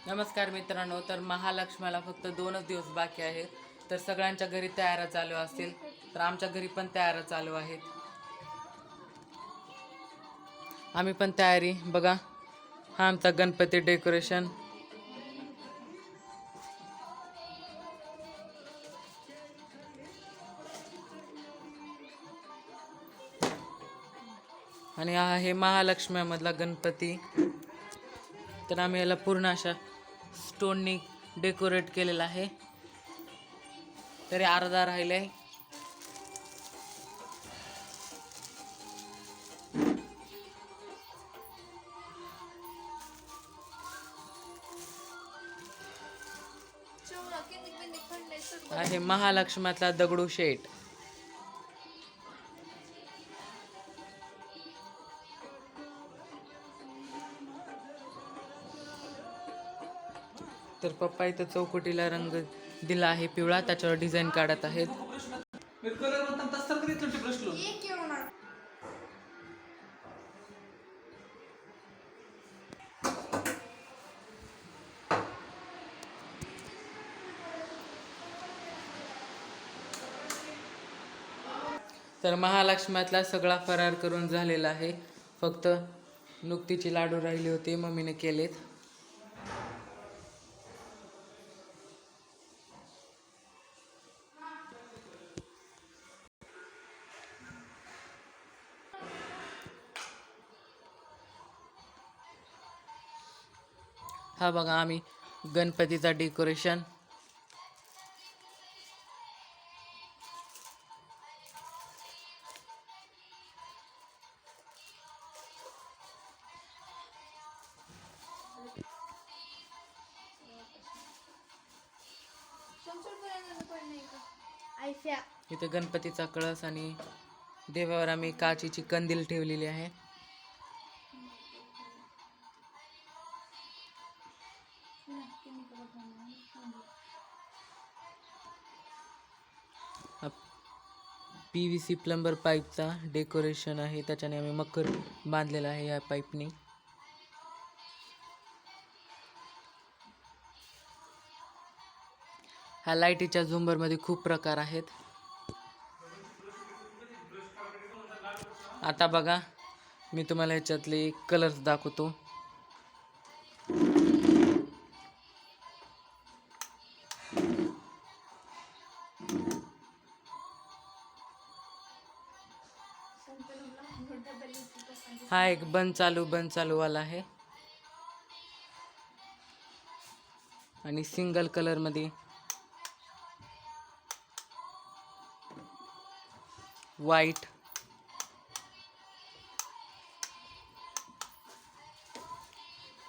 नमस्कार मित्रांनो. तर महालक्ष्मीला फक्त 2च दिवस बाकी आहेत. तर सगळ्यांच्या घरी तयाऱ्या चालू असतील, तर आमच्या घरी पण तयाऱ्या चालू आहेत. आम्ही पण तयारी बघा. हा आमचा गणपती डेकोरेशन. आणि हा आहे महालक्ष्मीमधला गणपती. तर आम्ही याला पूर्ण अशा स्टोननी डेकोरेट केलेला आहे. तरी अर्धा राहिलाय. आहे महालक्ष्मीतला दगडूशेठ. तर पप्पा इथं चौकटीला रंग दिला आहे पिवळा, त्याच्यावर डिझाईन काढत आहेत. तर महालक्ष्मीतला सगळा फरार करून झालेला आहे. फक्त नुकतीची लाडू राहिली होती, मम्मीने केलेत. हा बघा आम्ही गणपतीचा डेकोरेशन. इथे गणपतीचा कळस आणि देवावर आम्ही काचीची कंदील ठेवलेली आहे. PVC प्लंबर पाईपचा डेकोरेशन आहे, त्याच्याने आम्ही मकर बांधलेला आहे या पाईपनी. ह्या लाईटीच्या झुंबरमध्ये खूप प्रकार आहेत. आता बघा मी तुम्हाला ह्याच्यातले कलर्स दाखवतो. हा एक बंद चालू वाला आहे आणि सिंगल कलर मध्ये व्हाईट,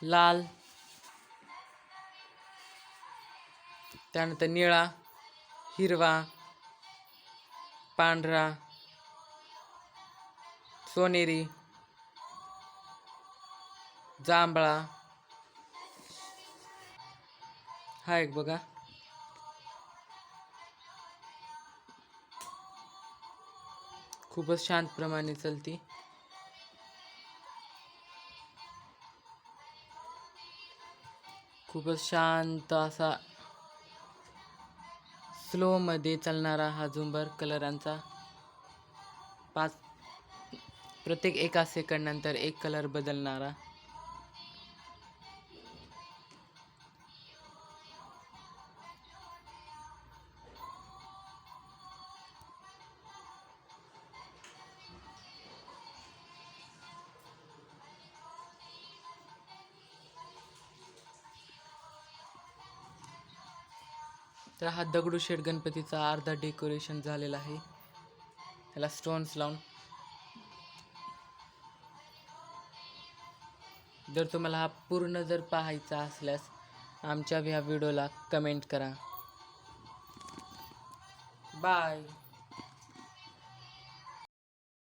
लाल, त्यानंतर निळा, हिरवा, पांढरा, सोनेरी, जांभळा. हा एक बघा. खूपच शांत प्रमाणे चलती. खूपच शांत असा स्लो मध्ये चालणारा हा झुंबर कलरांचा. प्रत्येक एका सेकंड नंतर एक कलर बदलणारा. तर हा दगडूशेठ गणपतीचा अर्धा डेकोरेशन झालेला आहे. त्याला स्टोन्स लावून. जर तुम्हाला हा पूर्ण जर पाहायचा असल्यास आमच्या ह्या व्हिडिओला कमेंट करा. बाय.